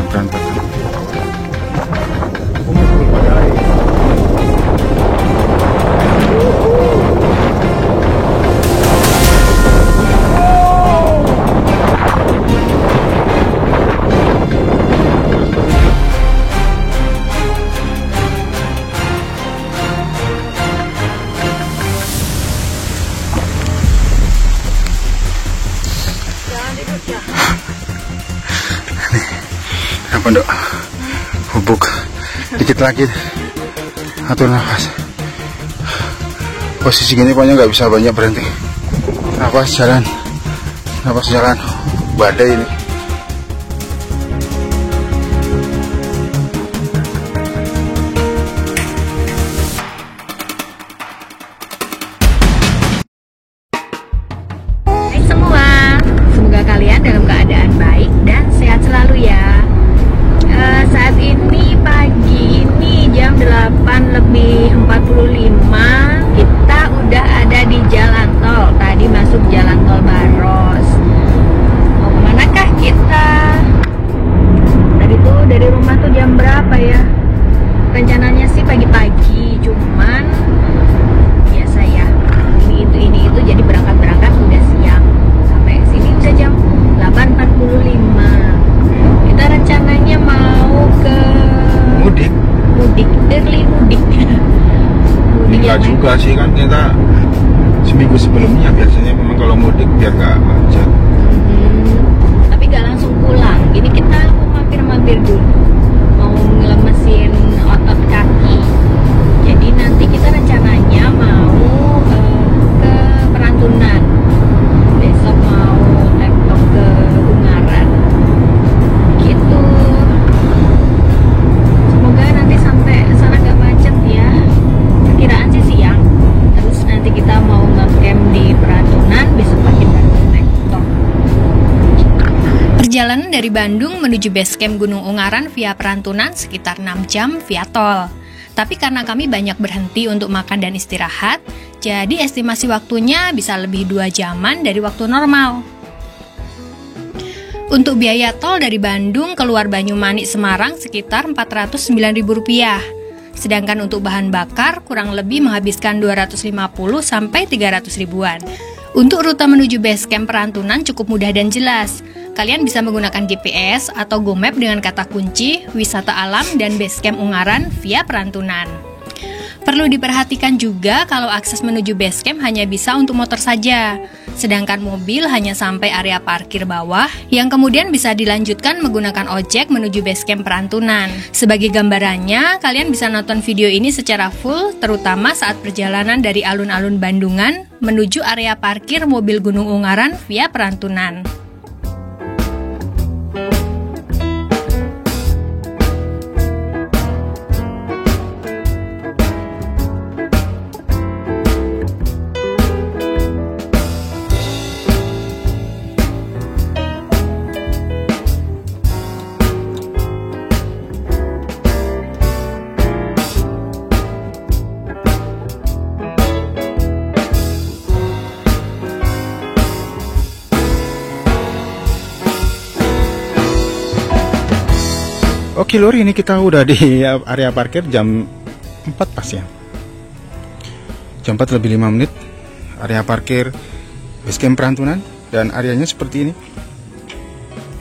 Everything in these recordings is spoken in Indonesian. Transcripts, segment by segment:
berantakan. Pondok hubuk dikit lagi, atur nafas. Posisi gini pokoknya nggak bisa banyak berhenti. Nafas jalan, badai ini. Hai semua, semoga kalian dalam keadaan baik dan sehat selalu ya. Saat ini pagi ini jam 8:45 kita udah ada di jalan tol. Tadi masuk jalan tol Baros. Mau kemanakah kita? Tadi tuh dari rumah tuh jam berapa ya? Rencananya sih pagi-pagi, cuman biasa ya, ini itu jadi berangkat udah siang. Sampai sini udah jam 8:45. Kita rencananya mau ke Mudik. early mudik. Enggak juga sih, kan kita seminggu sebelumnya biasanya memang kalau mudik biar nggak macet. Tapi nggak langsung pulang. Ini kita mau mampir dulu, mau ngelemesin otot kaki. Jadi nanti kita rencananya mau ke Perantunan. Besok mau laptop ke Ungaran. Gitu. Semoga nanti sampai sana gak macet ya. Perkiraan sih siang. Terus nanti kita mau nge-camp di Perantunan, besok pagi baru naik tol. Perjalanan dari Bandung menuju base camp Gunung Ungaran via Perantunan sekitar 6 jam via tol. Tapi karena kami banyak berhenti untuk makan dan istirahat, jadi estimasi waktunya bisa lebih 2 jaman dari waktu normal. Untuk biaya tol dari Bandung keluar Banyumanik Semarang sekitar Rp409.000. Sedangkan untuk bahan bakar kurang lebih menghabiskan 250 sampai 300 ribuan. Untuk rute menuju base camp Perantunan cukup mudah dan jelas. Kalian bisa menggunakan GPS atau Go Map dengan kata kunci wisata alam dan base camp Ungaran via Perantunan. Perlu diperhatikan juga kalau akses menuju base camp hanya bisa untuk motor saja, sedangkan mobil hanya sampai area parkir bawah yang kemudian bisa dilanjutkan menggunakan ojek menuju base camp Perantunan. Sebagai gambarannya, kalian bisa nonton video ini secara full, terutama saat perjalanan dari alun-alun Bandungan menuju area parkir mobil Gunung Ungaran via Perantunan. Oke lur, ini kita udah di area parkir jam 4 pas ya. Jam 4 lebih 5 menit. Area parkir base camp Perantunan. Dan areanya seperti ini.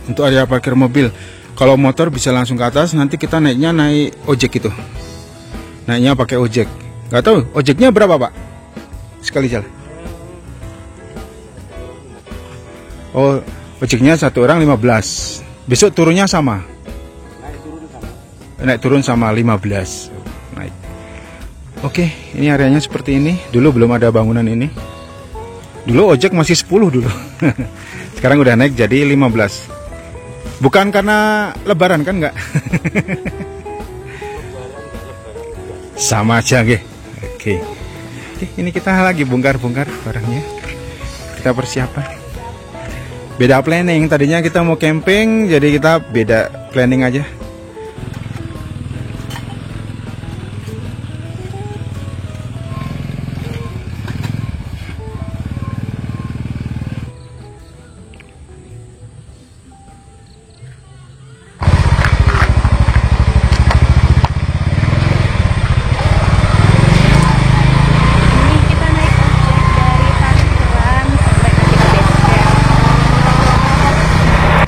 Untuk area parkir mobil, kalau motor bisa langsung ke atas. Nanti kita naik ojek itu. Naiknya pakai ojek. Gak tahu ojeknya berapa pak? Sekali jalan. Oh, ojeknya satu orang 15. Besok turunnya sama. Naik turun sama 15 naik. Oke, ini areanya seperti ini. Dulu belum ada bangunan ini. Dulu ojek masih 10 dulu. Sekarang udah naik jadi 15. Bukan karena lebaran kan enggak? Sama aja nggih. Oke, ini kita lagi bongkar-bongkar barangnya. Kita persiapan. Beda planning. Tadinya kita mau camping, jadi kita beda planning aja.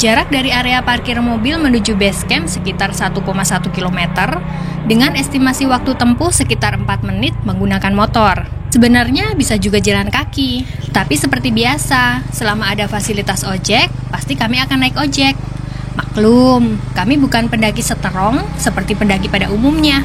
Jarak dari area parkir mobil menuju base camp sekitar 1,1 km dengan estimasi waktu tempuh sekitar 4 menit menggunakan motor. Sebenarnya bisa juga jalan kaki, tapi seperti biasa, selama ada fasilitas ojek, pasti kami akan naik ojek. Maklum, kami bukan pendaki seterong seperti pendaki pada umumnya.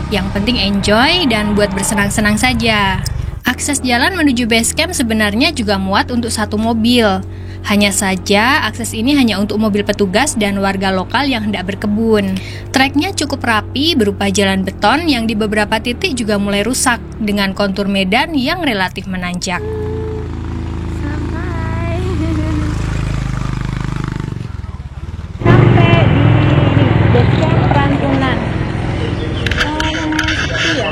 Yang penting enjoy dan buat bersenang-senang saja. Akses jalan menuju base camp sebenarnya juga muat untuk satu mobil. Hanya saja, akses ini hanya untuk mobil petugas dan warga lokal yang hendak berkebun. Treknya cukup rapi berupa jalan beton yang di beberapa titik juga mulai rusak dengan kontur medan yang relatif menanjak. Sampai di base camp Perantunan. Lumayan sepi ya,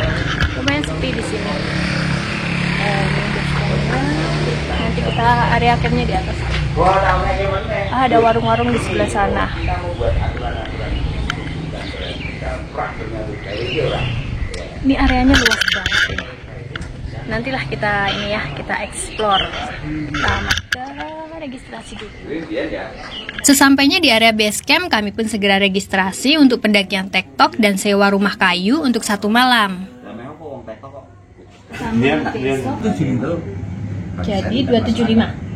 lumayan sepi di sini. Nanti kita area campnya di atas. Ada warung-warung di sebelah sana. Ini areanya luas banget ini. Nantilah kita kita explore. Pertama ke registrasi dulu. Sesampainya di area base camp, kami pun segera registrasi untuk pendakian tektok dan sewa rumah kayu untuk 1 malam. Jadi 275.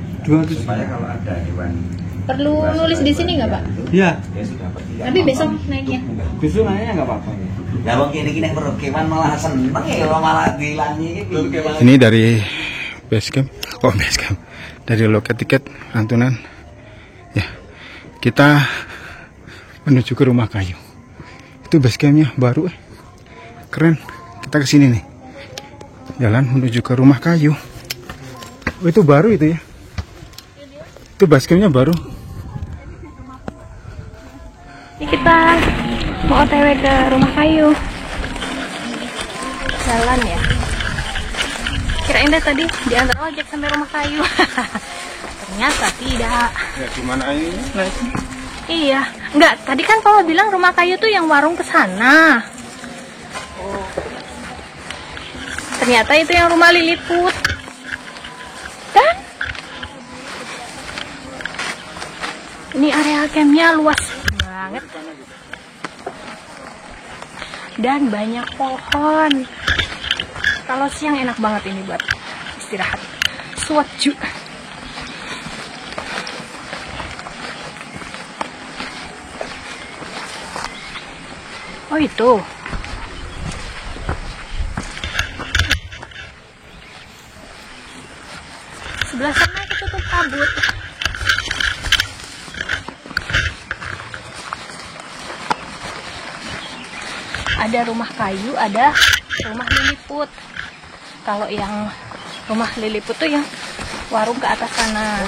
Perlu nulis di sini nggak Pak? Iya. Tapi besok naiknya. Besok naiknya nggak apa-apa. Ya wong kene-kene perkewan malah seneng ya malah dilangi iki. Ini dari base camp, dari loket tiket Perantunan. Ya, kita menuju ke rumah kayu. Itu base campnya baru, keren. Kita ke sini nih, jalan menuju ke rumah kayu. Oh, itu baru itu ya? Itu base campnya baru. Ini kita mau OTW ke rumah kayu. Jalan ya. Kirain deh tadi diantar ojek sampai rumah kayu. Ternyata tidak. Ya gimana ini? Iya, enggak. Tadi kan Papa bilang rumah kayu tuh yang warung ke sana. Oh. Ternyata itu yang rumah Liliput. Dan ini area campnya luas banget dan banyak pohon. Kalau siang enak banget ini buat istirahat. Suatu. Oh itu. Sebelah sana ketutup kabut. Ada rumah kayu, ada rumah Liliput. Kalau yang rumah Liliput tuh yang warung ke atas sana.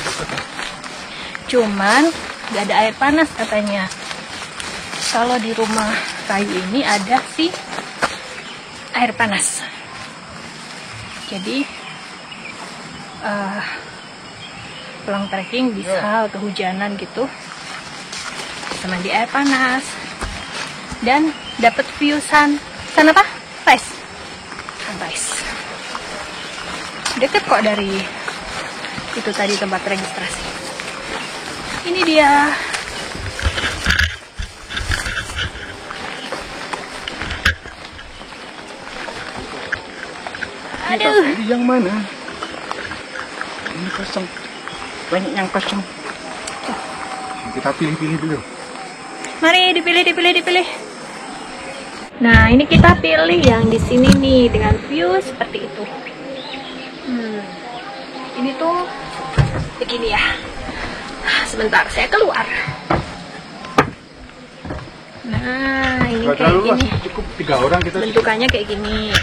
Cuman gak ada air panas katanya. Kalau di rumah kayu ini ada sih air panas. Jadi pulang trekking bisa kehujanan gitu, bisa mandi air panas dan dapat view sana apa? Sunrise. Deket kok dari itu tadi tempat registrasi. Ini dia. Aduh. Ini yang mana? Ini kosong. Banyak yang kosong. Kita pilih-pilih dulu. Mari dipilih. Nah, ini kita pilih yang di sini nih dengan view seperti itu. Ini tuh begini ya. Sebentar, saya keluar. Nah, ini kayak gini. Cukup 3 orang kita. Bentukannya kayak gini.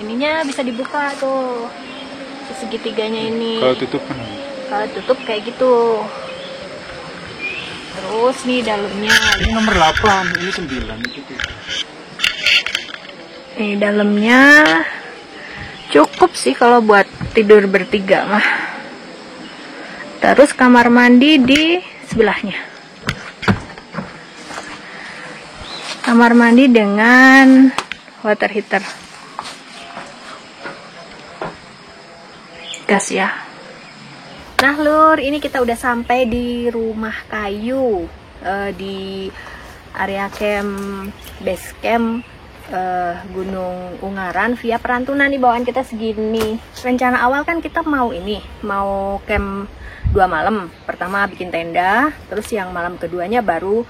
Ininya bisa dibuka tuh. Segitiganya ini. Kalau tutup kan? Kalau tutup kayak gitu. Terus nih dalamnya. Ini nomor 8, ini 9 itu. Nih dalamnya cukup sih kalau buat tidur bertiga mah. Terus kamar mandi di sebelahnya. Kamar mandi dengan water heater. Gas ya. Nah Lur, ini kita udah sampai di rumah kayu di area camp, base camp Gunung Ungaran via Perantunan. Nih bawaan kita segini. Rencana awal kan kita mau camp 2 malam. Pertama bikin tenda, terus yang malam keduanya baru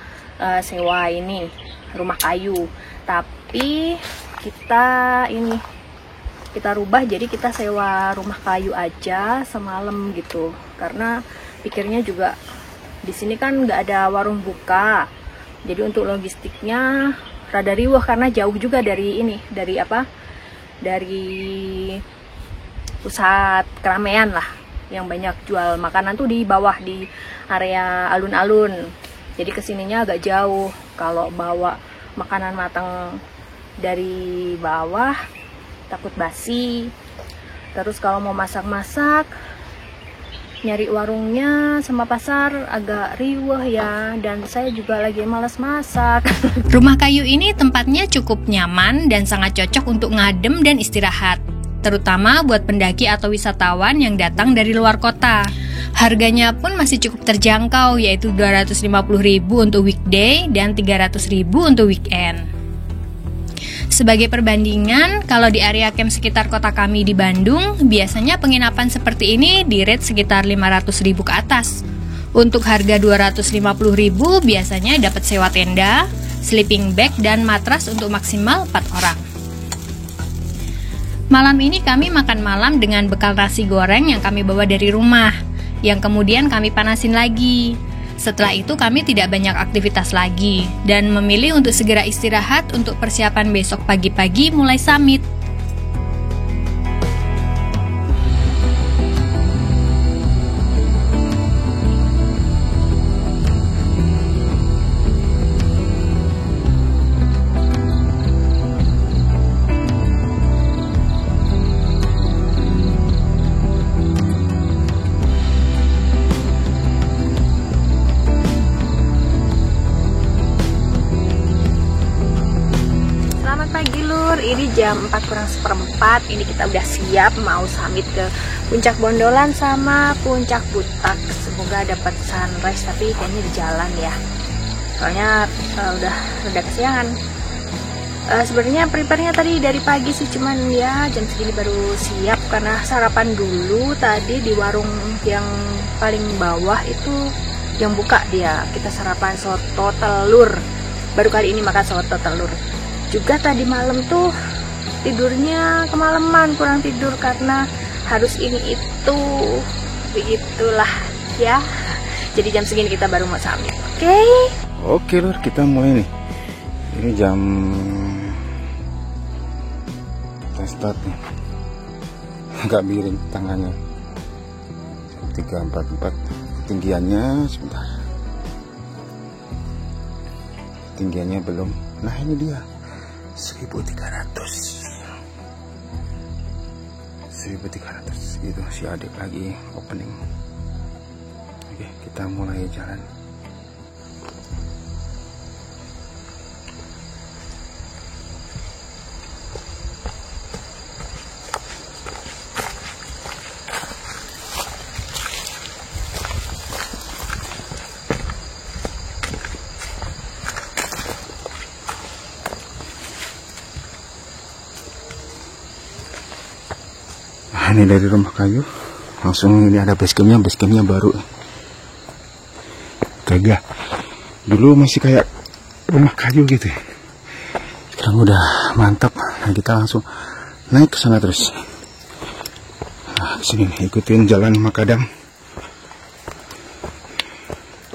sewa ini rumah kayu. Tapi kita rubah, jadi kita sewa rumah kayu aja semalam gitu. Karena pikirnya juga di sini kan nggak ada warung buka. Jadi untuk logistiknya rada riwah karena jauh juga dari pusat keramaian lah, yang banyak jual makanan tuh di bawah di area alun-alun. Jadi kesininya agak jauh. Kalau bawa makanan matang dari bawah takut basi. Terus kalau mau masak-masak, nyari warungnya sama pasar agak riweh ya, dan saya juga lagi malas masak. Rumah kayu ini tempatnya cukup nyaman dan sangat cocok untuk ngadem dan istirahat, terutama buat pendaki atau wisatawan yang datang dari luar kota. Harganya pun masih cukup terjangkau, yaitu 250.000 untuk weekday dan 300.000 untuk weekend. Sebagai perbandingan, kalau di area camp sekitar kota kami di Bandung, biasanya penginapan seperti ini di rate sekitar 500.000 ke atas. Untuk harga 250.000 biasanya dapat sewa tenda, sleeping bag, dan matras untuk maksimal 4 orang. Malam ini kami makan malam dengan bekal nasi goreng yang kami bawa dari rumah, yang kemudian kami panasin lagi. Setelah itu kami tidak banyak aktivitas lagi dan memilih untuk segera istirahat untuk persiapan besok pagi-pagi mulai summit. Ini jam 4:04, ini kita udah siap mau summit ke Puncak Bondolan sama Puncak Butak. Semoga dapat sunrise, tapi kayaknya di jalan ya, soalnya udah rada kesiangan. Sebenarnya prepare-nya tadi dari pagi sih, cuman ya jam segini baru siap karena sarapan dulu tadi di warung yang paling bawah itu yang buka dia. Kita sarapan soto telur, baru kali ini makan soto telur. Juga tadi malam tuh tidurnya kemalaman, kurang tidur karena harus ini itu, begitulah ya. Jadi jam segini kita baru mau summit. Oke Lur, kita mulai nih. Ini jam kita start nih. Agak miring tangannya. 344 ketinggiannya sebentar. Ketinggiannya belum. Nah ini dia 1.300 gitu, si adik lagi opening. Oke, kita mulai jalan. Ini dari rumah kayu langsung ini ada basecampnya baru gagah. Dulu masih kayak rumah kayu gitu ya, sekarang udah mantap. Nah kita langsung naik ke sana terus. Nah sini nih, ikutin jalan makadam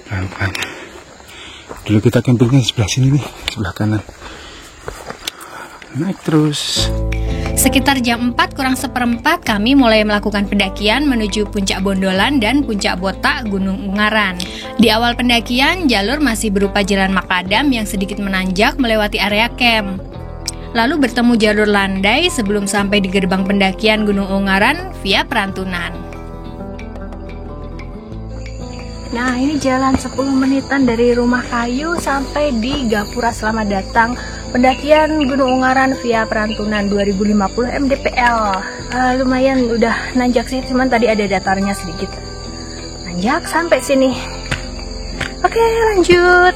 pelan-pelan. Dulu kita campingnya sebelah sini nih, sebelah kanan. Naik terus. Sekitar jam 4:04 kami mulai melakukan pendakian menuju Puncak Bondolan dan Puncak Botak Gunung Ungaran. Di awal pendakian, jalur masih berupa jalan makadam yang sedikit menanjak melewati area camp. Lalu bertemu jalur landai sebelum sampai di gerbang pendakian Gunung Ungaran via Perantunan. Nah ini jalan 10 menitan dari rumah kayu sampai di Gapura. Selamat datang pendakian Gunung Ungaran via Perantunan 2050 mdpl. Lumayan udah nanjak sih, cuman tadi ada datarnya sedikit. nanjak sampai sini. Oke, lanjut.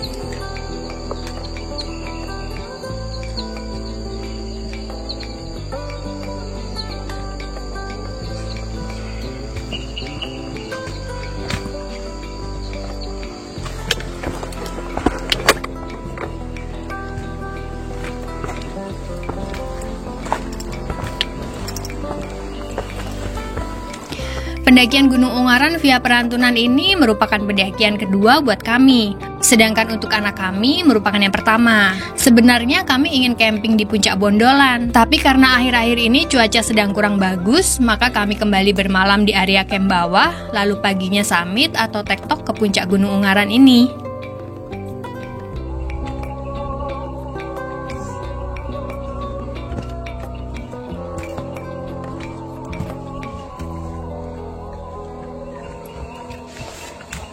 Pendakian Gunung Ungaran via Perantunan ini merupakan pendakian kedua buat kami. Sedangkan untuk anak kami merupakan yang pertama. Sebenarnya kami ingin camping di Puncak Bondolan, tapi karena akhir-akhir ini cuaca sedang kurang bagus, maka kami kembali bermalam di area camp bawah, lalu paginya summit atau tektok ke Puncak Gunung Ungaran ini.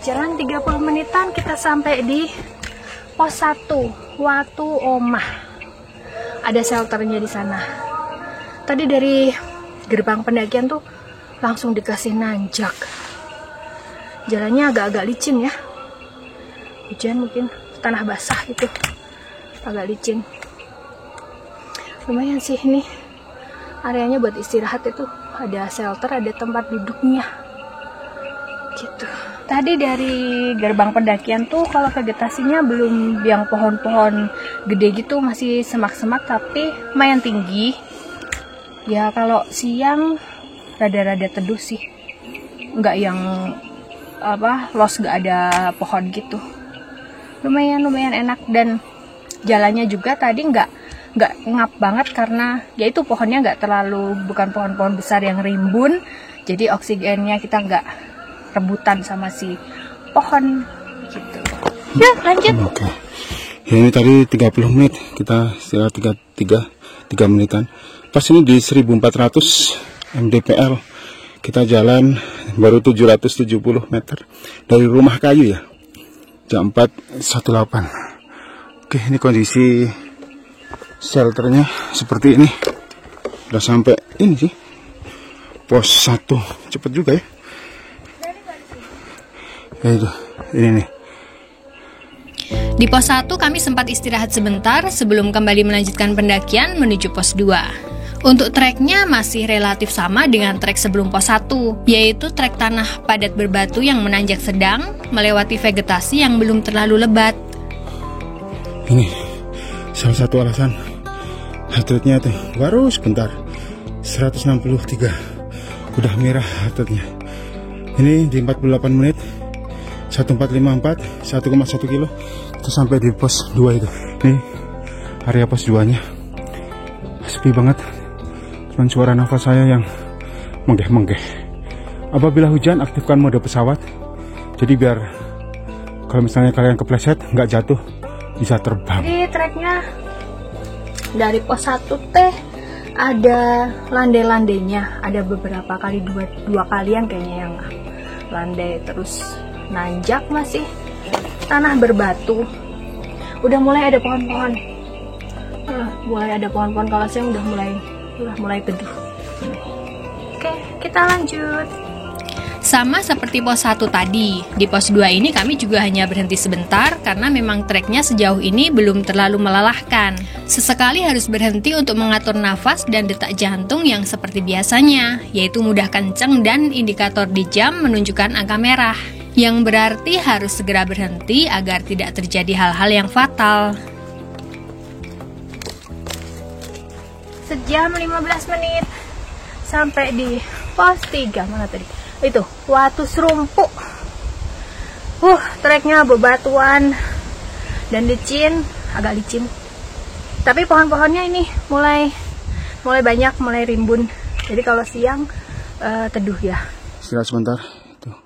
Jalan 30 menitan kita sampai di pos 1 Watu Omah. Ada shelternya di sana. Tadi dari gerbang pendakian tuh langsung dikasih nanjak. Jalannya agak-agak licin ya. Hujan mungkin, tanah basah gitu. Agak licin. Lumayan sih ini. Areanya buat istirahat itu ada shelter, ada tempat duduknya. Gitu. Tadi dari gerbang pendakian tuh kalau vegetasinya belum yang pohon-pohon gede gitu, masih semak-semak tapi lumayan tinggi. Ya kalau siang rada-rada teduh sih. Nggak yang los nggak ada pohon gitu. Lumayan enak dan jalannya juga tadi nggak ngap banget karena ya itu pohonnya nggak terlalu, bukan pohon-pohon besar yang rimbun. Jadi oksigennya kita nggak rebutan sama si pohon gitu. Ya, lanjut. Oke. Ya, ini tadi 30 menit, kita istirahat 3 menitan. Pas ini di 1400 mdpl. Kita jalan baru 770 meter dari Rumah Kayu ya. Jam 4.18. Oke, ini kondisi shelternya seperti ini. Udah sampai ini sih. Pos 1. Cepet juga ya. Ya itu, ini nih. Di pos 1 kami sempat istirahat sebentar sebelum kembali melanjutkan pendakian menuju pos 2. Untuk treknya masih relatif sama dengan trek sebelum pos 1, yaitu trek tanah padat berbatu yang menanjak sedang, melewati vegetasi yang belum terlalu lebat. Ini salah satu alasan heart rate-nya tuh baru sebentar 163, udah merah heart rate-nya. Ini di 48 menit 1454, 1,1 kilo itu sampai di pos 2 itu. Ini area pos 2 nya sepi banget, cuman suara nafas saya yang menggeh-menggeh. Apabila hujan aktifkan mode pesawat, jadi biar kalau misalnya kalian kepleset nggak jatuh, bisa terbang. Di treknya dari pos 1 teh ada landai-landainya, ada beberapa kali, dua kalian kayaknya yang landai, terus nanjak masih tanah berbatu. Udah mulai ada pohon-pohon. Kalau saya udah mulai teduh. Oke, kita lanjut. Sama seperti pos 1 tadi, di pos 2 ini kami juga hanya berhenti sebentar karena memang treknya sejauh ini belum terlalu melelahkan. Sesekali harus berhenti untuk mengatur nafas dan detak jantung yang seperti biasanya, yaitu mudah kenceng dan indikator di jam menunjukkan angka merah, yang berarti harus segera berhenti agar tidak terjadi hal-hal yang fatal. Sejam 15 menit sampai di pos 3. Mana tadi? Itu, Watu Serumpu. Treknya bebatuan dan licin, agak licin. Tapi pohon-pohonnya ini mulai banyak, mulai rimbun. Jadi kalau siang teduh ya. Istirahat sebentar. Tuh,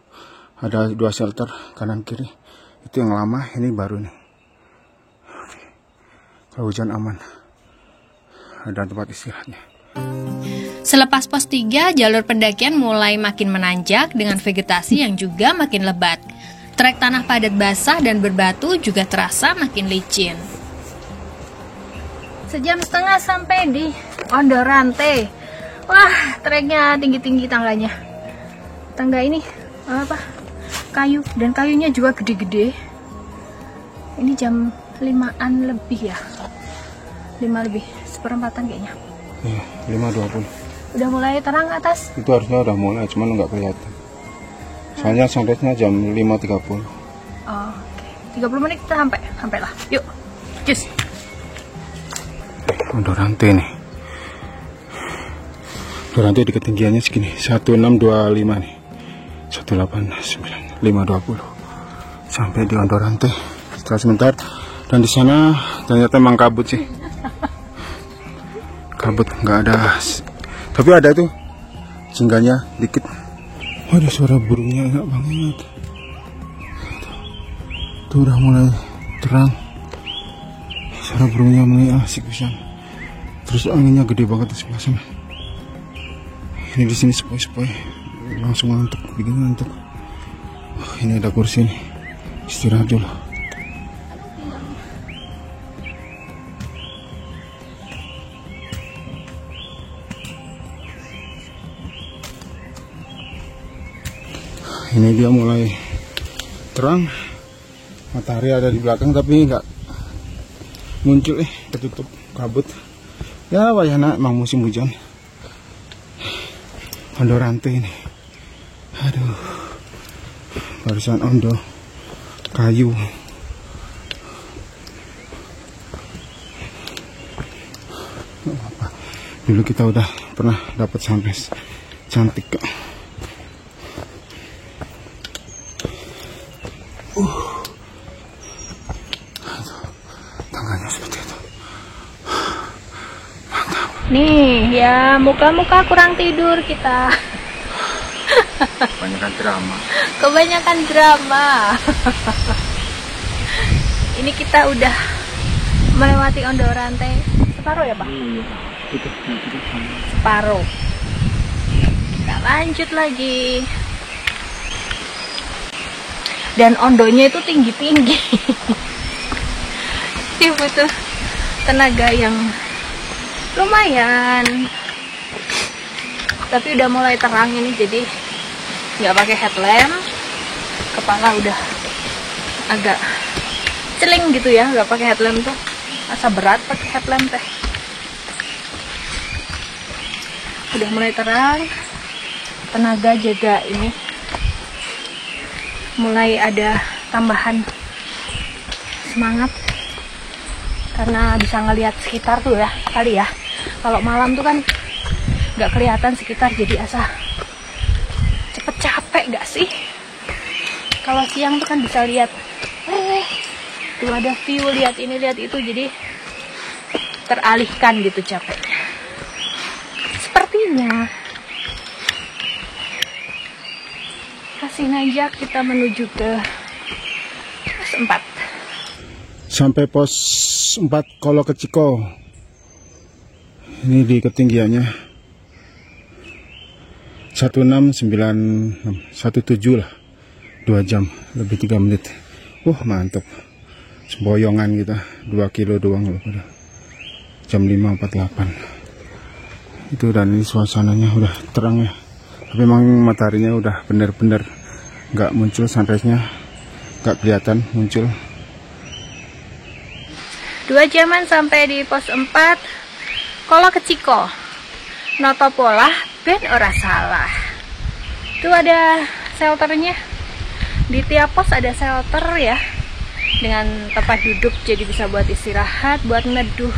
ada 2 shelter kanan kiri. Itu yang lama, ini baru nih. Kalau hujan aman. Ada tempat istirahatnya. Selepas pos 3, jalur pendakian mulai makin menanjak dengan vegetasi yang juga makin lebat. Trek tanah padat basah dan berbatu juga terasa makin licin. Sejam setengah sampai di Ondorante. Wah, treknya tinggi-tinggi tangganya. Tangga ini kayu, dan kayunya juga gede-gede. Ini jam 5-an lebih ya, 5 lebih, seperempatan kayaknya. Iya, 5.20. Udah mulai terang atas. Itu harusnya udah mulai, cuman nggak kelihatan. Soalnya sunrise-nya jam 5.30. Oh, oke. 30 menit kita sampai lah. Yuk, cus. Ondorante nih. Ondorante di ketinggiannya segini, 1625 nih. 189, 520. Sampai di Ondorante. Setelah sebentar, dan di sana ternyata emang kabut sih. Kabut, nggak ada. Tapi ada tuh singgahnya dikit. Ada suara burungnya, enak banget. Tuh udah mulai terang. Suara burungnya mulai asik pisan. Terus anginnya gede banget di sebelah sana. Ini di sini sepoi-sepoi. Langsung ngantuk, bikin ngantuk. Ini ada kursi nih. Istirahat dulu. Ini dia mulai terang, matahari ada di belakang tapi nggak muncul, ketutup kabut. Ya wayana emang musim hujan. Ondorante ini, aduh, barisan ondo, kayu. Dulu kita udah pernah dapat sunrise cantik kok. Tangannya seperti itu. Mantap. Nih, ya muka-muka kurang tidur kita. Kebanyakan drama. Kebanyakan drama. Ini kita udah melewati Ondorante separuh ya, Pak? Itu. Separuh. Kita lanjut lagi. Dan ondonya itu tinggi-tinggi. Dia butuh tenaga yang lumayan. Tapi udah mulai terang ini, jadi nggak pakai headlamp. Kepala udah agak celing gitu ya, nggak pakai headlamp tuh. Asa berat pakai headlamp teh. Udah mulai terang. Tenaga jaga ini mulai ada tambahan semangat karena bisa ngelihat sekitar tuh ya kali ya. Kalau malam tuh kan nggak kelihatan sekitar, jadi asa cepet capek gak sih? Kalau siang tuh kan bisa lihat, tuh ada view, lihat ini lihat itu, jadi teralihkan gitu capeknya. Sepertinya Kasinajak kita menuju ke pos 4. Sampai pos 4 Kolo Keciko. Ini di ketinggiannya 1696, 17 lah. 2 jam lebih 3 menit. Mantap. Semboyongan kita 2 kilo doang loh pada jam 5.48. Itu, dan ini suasananya udah terang ya. Tapi memang mataharinya udah bener-bener nggak muncul, sunrise-nya nggak kelihatan muncul. 2 jaman sampai di pos 4 Kolo Keciko. Noto pola ben ora salah. Itu ada shelternya. Di tiap pos ada shelter ya, dengan tempat duduk, jadi bisa buat istirahat, buat neduh.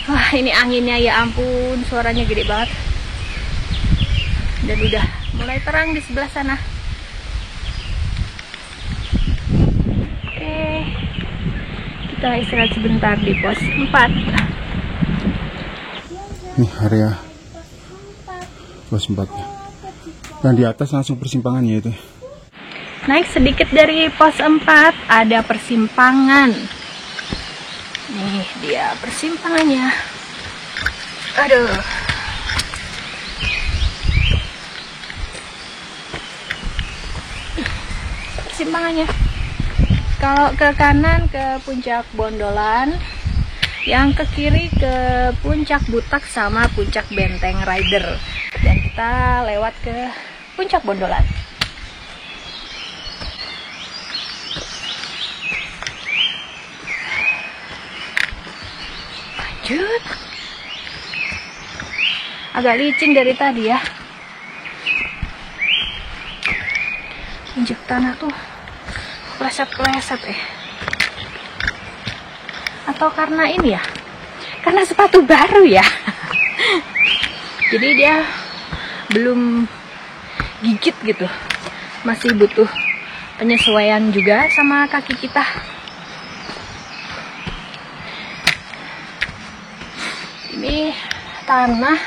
Wah, ini anginnya ya ampun, suaranya gede banget. Dan udah mulai terang di sebelah sana. Oke, kita istirahat sebentar di pos 4. Nih area pos 4-nya. Dan di atas langsung persimpangannya itu. Naik sedikit dari pos 4 ada persimpangan. Nih dia persimpangannya. Aduh. Persimpangannya. Kalau ke kanan ke Puncak Bondolan, yang ke kiri ke Puncak Butak sama Puncak Benteng Rider. Dan kita lewat ke Puncak Bondolan. Lanjut. Agak licin dari tadi ya. Injek tanah tuh pleset-pleset Atau karena ini ya? Karena sepatu baru ya. Jadi dia belum gigit gitu. Masih butuh penyesuaian juga sama kaki kita. Ini tanah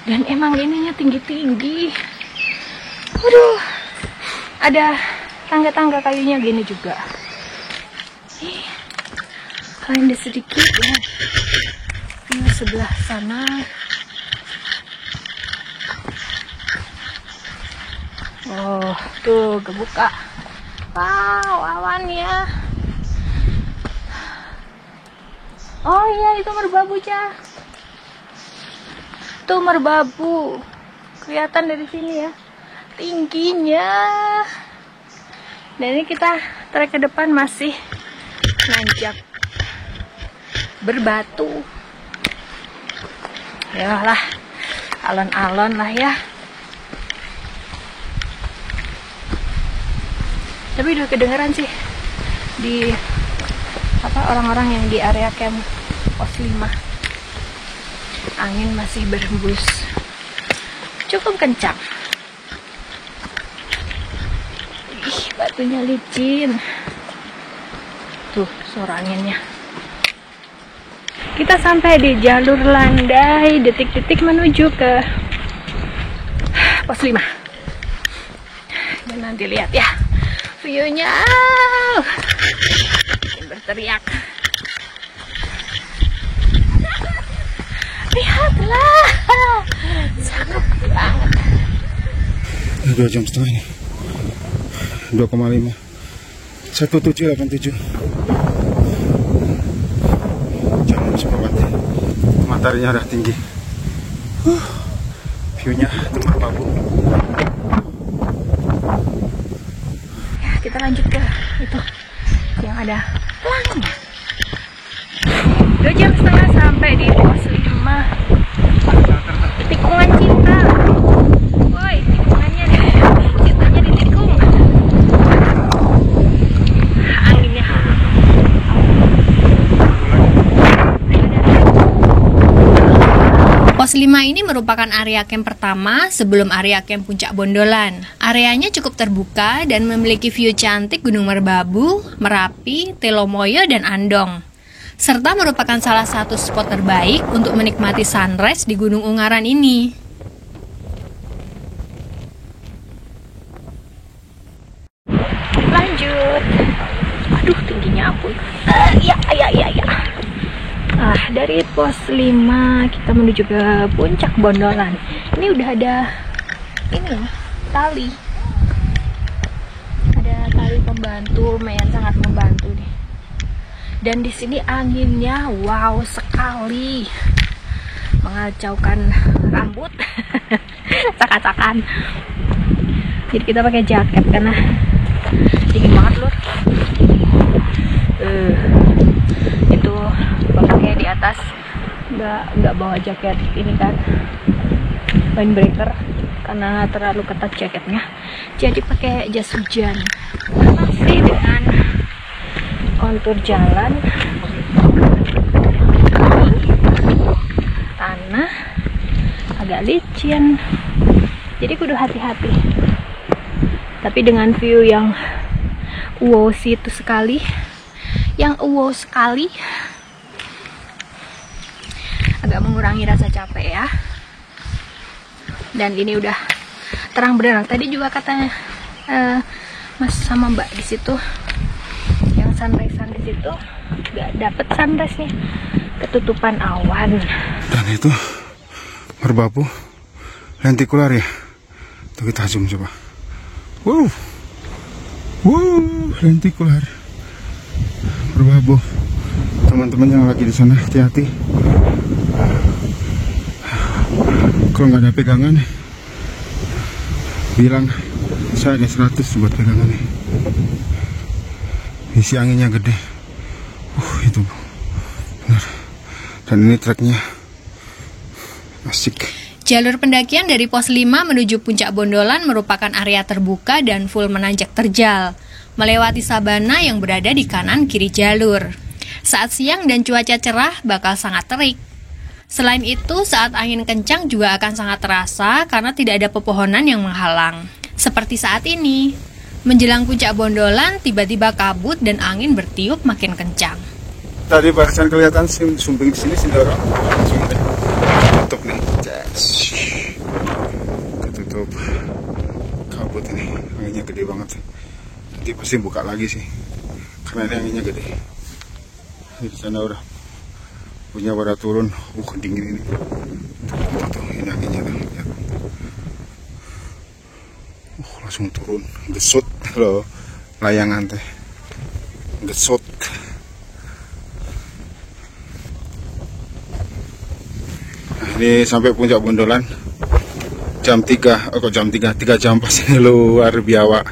dan emang ininya tinggi-tinggi. Waduh, ada tangga-tangga kayunya gini juga. Rendah sedikit ya. Ini sebelah sana. Oh, tuh kebuka. Wow, awan ya. Oh iya, itu merbabu, Cah. Tuh merbabu. Kelihatan dari sini ya. Tingginya. Dan ini kita trek ke depan masih nanjak berbatu. Ya lah, alon-alon lah ya. Tapi udah kedengeran sih di orang-orang yang di area camp pos 5. Angin masih berhembus cukup kencang. Ih, batunya licin. Tuh suara anginnya. Kita sampai di jalur landai, detik-detik menuju ke pos 5. Dan nanti lihat ya view-nya. Berteriak. Lihatlah. Sangat banget. 2,5 jam ini. 2,5. 1787. Jam seperempat. Mataharinya udah tinggi. View-nya itu merbabu. Ya, kita lanjut ke itu yang ada pelangnya. 2,5 jam sampai di pos 5. Tikungan cinta. Woi, tikungannya deh. Cintanya ditikung. Anginnya. Pos 5 ini merupakan area camp pertama sebelum area camp Puncak Bondolan. Areanya cukup terbuka dan memiliki view cantik Gunung Merbabu, Merapi, Telomoyo, dan Andong. Serta merupakan salah satu spot terbaik untuk menikmati sunrise di Gunung Ungaran ini. Lanjut. Aduh, tingginya ampun. Ya. Dari pos 5 kita menuju ke Puncak Bondolan. Ini udah ada ini tali. Ada tali pembantu, lumayan sangat membantu nih. Dan di sini anginnya wow sekali. Mengacaukan rambut. Cak-cakan. Jadi kita pakai jaket karena dingin banget lur. Itu bapaknya di atas nggak bawa jaket ini kan, windbreaker karena terlalu ketat jaketnya, jadi pakai jas hujan. Masih dengan kontur jalan tanah agak licin, jadi kudu hati-hati. Tapi dengan view yang wow situ sekali, yang wow sekali, agak mengurangi rasa capek ya. Dan ini udah terang benderang. Tadi juga katanya Mas sama Mbak di situ yang sunrise-an di situ nggak dapet sunrise nih, ketutupan awan. Dan itu merbabu lentikular ya. Tuh kita zoom coba. Wow, lentikular merbabu. Teman-teman yang lagi di sana hati-hati. Kalau nggak ada pegangan, bilang saya ada 100 buat pegangan nih. Isi anginnya gede. Itu benar Dan ini treknya asik. Jalur pendakian dari pos 5 menuju Puncak Bondolan merupakan area terbuka dan full menanjak terjal, melewati sabana yang berada di kanan kiri jalur. Saat siang dan cuaca cerah bakal sangat terik. Selain itu, saat angin kencang juga akan sangat terasa karena tidak ada pepohonan yang menghalang. Seperti saat ini, menjelang Puncak Bondolan tiba-tiba kabut dan angin bertiup makin kencang. Tadi barusan kelihatan sumbing di sini Sindoro. Tutup nih. Ketutup kabut ini. Anginnya gede banget. Nanti pasti buka lagi sih. Karena ini anginnya gede. Di sana udah punya pada turun. Dingin ini. Tuh, ini anginnya tuh. Lihat. Langsung turun. Gesut loh. Layangan teh. Gesut. Ini sampai Puncak Bondolan jam 3, kok jam 3 jam pas ini luar biasa.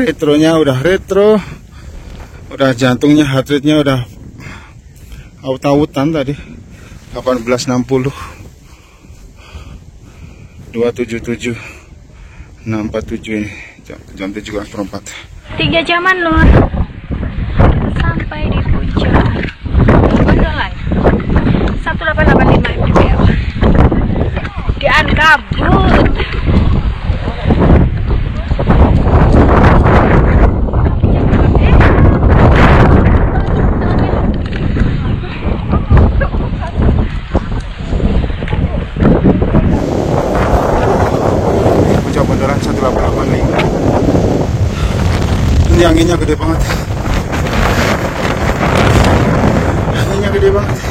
Retronya udah retro, udah jantungnya heart rate-nya udah aut-autan tadi 1860 277 647 ini jam 7:04. 3 jaman Lur, sampai di Puncak Bondolan 1885 mdpl di Ankabut. Puncak Bondolan 1885. Ini anginnya gede banget. Anginnya gede banget.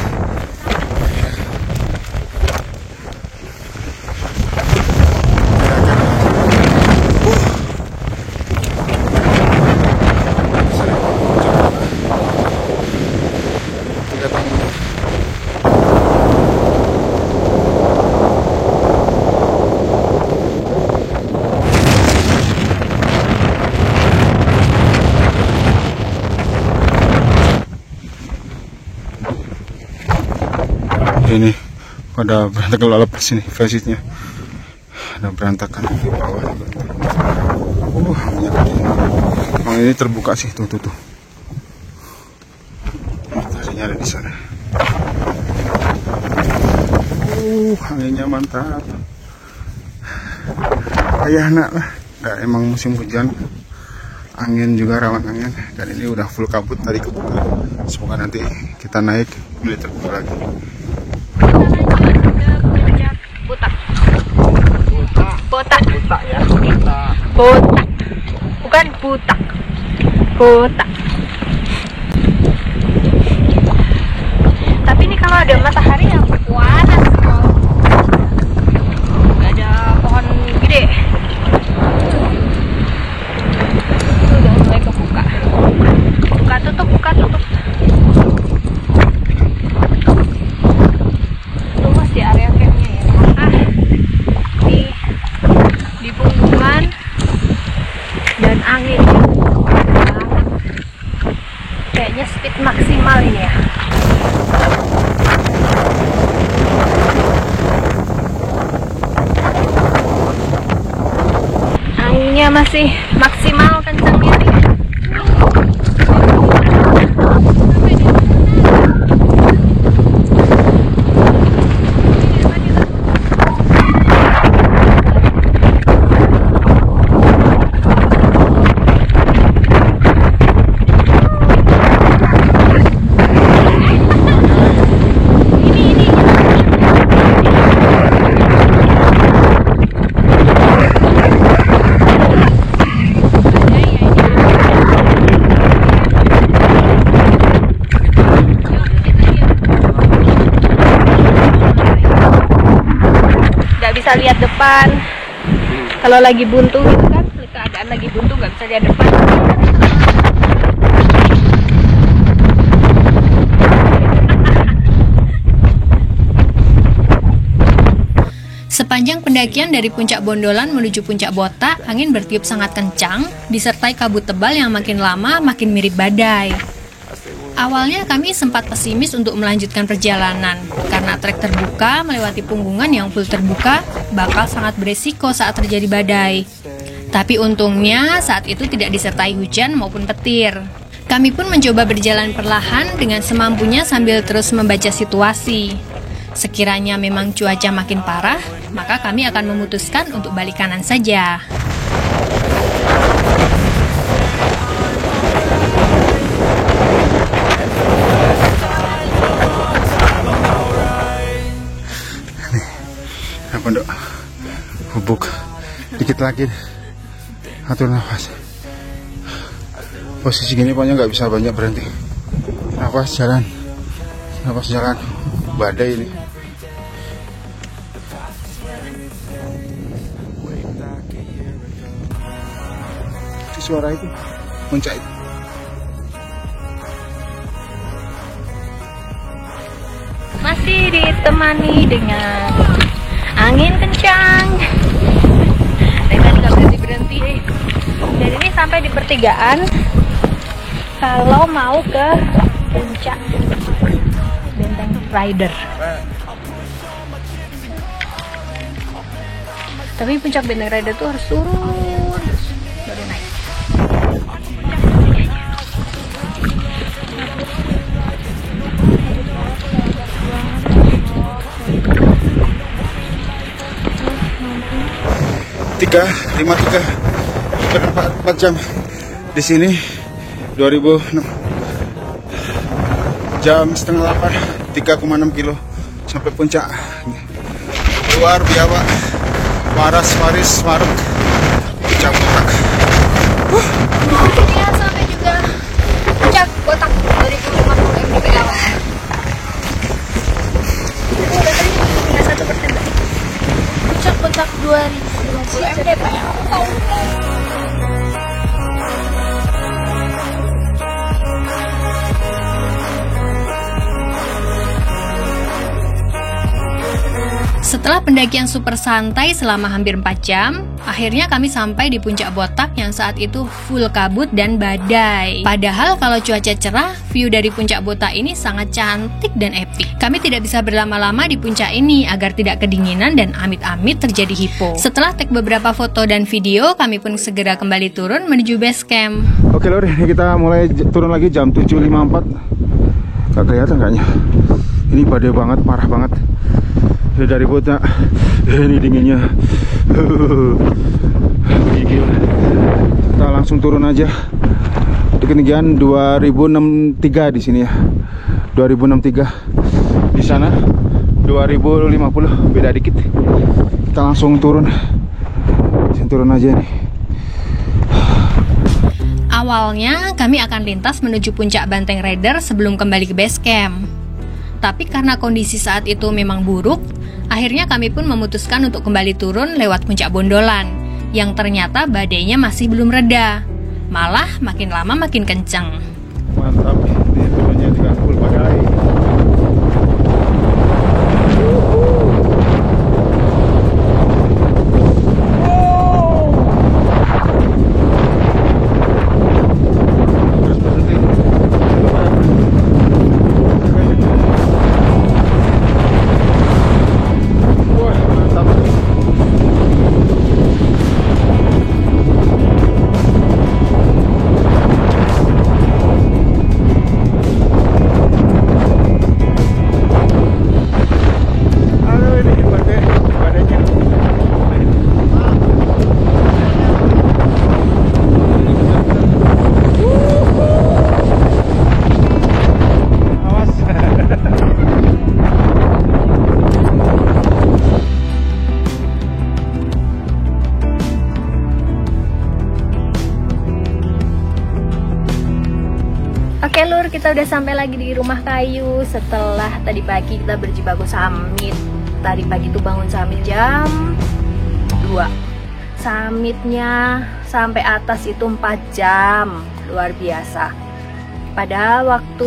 Ini pada berantakan lepas ini flashitnya ada berantakan di bawah juga. Anginnya gede. Emang ini terbuka sih tuh. Mataharinya ada di sana. Anginnya mantap. Kayak anak lah. Nggak, emang musim hujan. Angin juga rawan angin. Dan ini udah full kabut tadi kebuka. Semoga nanti kita naik boleh terbuka lagi. Botak ya. Botak. Bukan butak. Botak. Tapi ini kalau ada matahari yang panas, nggak ada pohon gede. Itu udah mulai kebuka. Buka tutup. Itu masih area campnya ya. Di punggungan dan angin kayaknya speed maksimal ini ya. Anginnya masih maksimal kencangnya nih. Bisa lihat depan. Kalau lagi buntu gitu kan, keadaan lagi buntu nggak bisa lihat depan. Sepanjang pendakian dari Puncak Bondolan menuju Puncak Botak, angin bertiup sangat kencang, disertai kabut tebal yang makin lama makin mirip badai. Awalnya kami sempat pesimis untuk melanjutkan perjalanan, karena trek terbuka melewati punggungan yang full terbuka bakal sangat beresiko saat terjadi badai. Tapi untungnya saat itu tidak disertai hujan maupun petir. Kami pun mencoba berjalan perlahan dengan semampunya sambil terus membaca situasi. Sekiranya memang cuaca makin parah, maka kami akan memutuskan untuk balik kanan saja. Pondok hubuk dikit lagi, atur nafas. Posisi gini pokoknya nggak bisa banyak berhenti. Nafas jalan, badai ini. Itu suara itu puncak itu. Masih ditemani dengan angin kencang. Dari tadi nggak berhenti. Dan ini sampai di pertigaan. Kalau mau ke puncak Benteng Rider. Tapi puncak Benteng Rider tuh harus turun baru naik. Empat jam di sini. 2006 jam setengah 8, 3,6 kilo sampai puncak. Luar biawak, waras waris warung puncak botak. Ya, sampai juga puncak botak 2050 mdpl. Udah tadi pindah 1% tadi. Puncak botak 2050 mdpl. Setelah pendakian super santai selama hampir 4 jam, akhirnya kami sampai di puncak botak yang saat itu full kabut dan badai. Padahal kalau cuaca cerah, view dari puncak botak ini sangat cantik dan epic. Kami tidak bisa berlama-lama di puncak ini agar tidak kedinginan dan amit-amit terjadi hipo. Setelah take beberapa foto dan video, kami pun segera kembali turun menuju base camp. Oke lor, ini kita mulai turun lagi jam 7.54. Gak kelihatan kayaknya. Ini badai banget, parah banget. Dari puncak, ini dinginnya. Gila. Kita langsung turun aja. Di ketinggian 2063 di sini ya. 2063. Di sana 2050, beda dikit. Kita langsung turun. Turun aja nih. Awalnya kami akan lintas menuju puncak Benteng Rider sebelum kembali ke base camp. Tapi karena kondisi saat itu memang buruk, akhirnya kami pun memutuskan untuk kembali turun lewat puncak Bondolan, yang ternyata badainya masih belum reda, malah makin lama makin kenceng. Mantap, ini turunnya juga full badai. Oke lur, kita udah sampai lagi di rumah kayu setelah tadi pagi kita berjibaku summit. Tadi pagi tuh bangun summit jam 2. Summitnya sampai atas itu 4 jam, luar biasa. Padahal waktu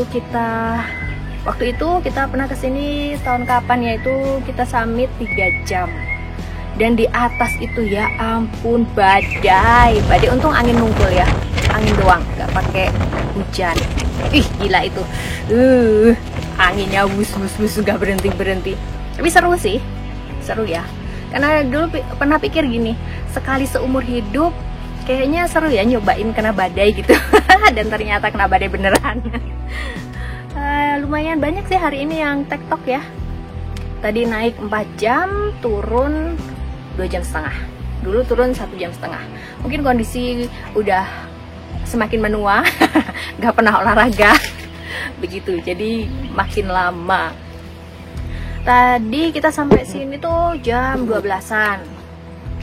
itu kita pernah kesini tahun kapan, yaitu kita summit 3 jam. Dan di atas itu ya ampun badai untung angin mungkul ya. angin doang, nggak pakai hujan. Ih gila itu, anginnya bus nggak berhenti. Tapi seru sih, seru ya. Karena dulu pernah pikir gini, sekali seumur hidup kayaknya seru ya nyobain kena badai gitu. Dan ternyata kena badai beneran. Lumayan banyak sih hari ini yang tektok ya. Tadi naik 4 jam, turun 2 jam setengah. Dulu turun 1 jam setengah. Mungkin kondisi udah semakin menua, gak pernah olahraga. Begitu, jadi makin lama. Tadi kita sampai sini tuh jam 12-an.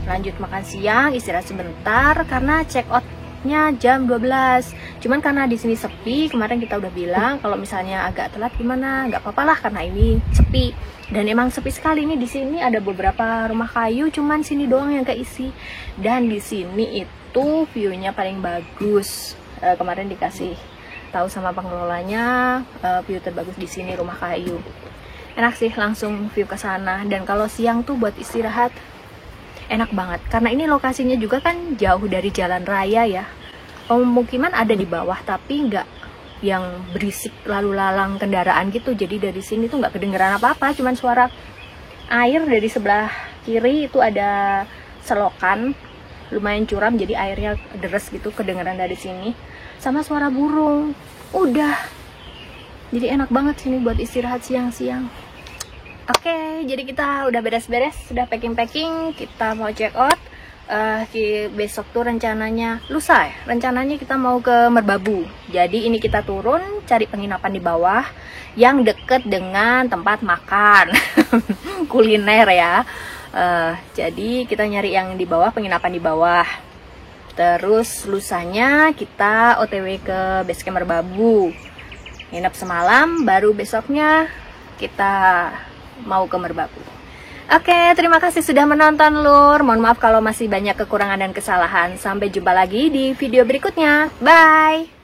Lanjut makan siang, istirahat sebentar karena check outnya jam 12. Cuman karena di sini sepi, kemarin kita udah bilang kalau misalnya agak telat gimana, nggak apa-apa lah karena ini sepi. Dan emang sepi sekali nih, di sini ada beberapa rumah kayu, cuman sini doang yang keisi. Dan di sini itu view-nya paling bagus. Kemarin dikasih tahu sama pengelolanya, view terbagus di sini rumah kayu. Enak sih langsung view ke sana. Dan kalau siang tuh buat istirahat enak banget karena ini lokasinya juga kan jauh dari jalan raya ya. Pemukiman ada di bawah tapi nggak yang berisik lalu lalang kendaraan gitu. Jadi dari sini tuh nggak kedengeran apa-apa, cuman suara air. Dari sebelah kiri itu ada selokan lumayan curam, jadi airnya deres gitu, kedengeran dari sini. Sama suara burung. Udah, jadi enak banget sini buat istirahat siang-siang. Oke, jadi kita udah beres-beres, sudah packing-packing, kita mau check out. Besok tuh rencananya, lusa ya, rencananya kita mau ke Merbabu. Jadi ini kita turun, cari penginapan di bawah yang deket dengan tempat makan, kuliner ya. Jadi kita nyari yang di bawah, penginapan di bawah. Terus lusanya kita OTW ke Basecamp Merbabu, nginep semalam, baru besoknya kita mau ke Merbabu. Oke, terima kasih sudah menonton Lur. Mohon maaf kalau masih banyak kekurangan dan kesalahan. Sampai jumpa lagi di video berikutnya. Bye.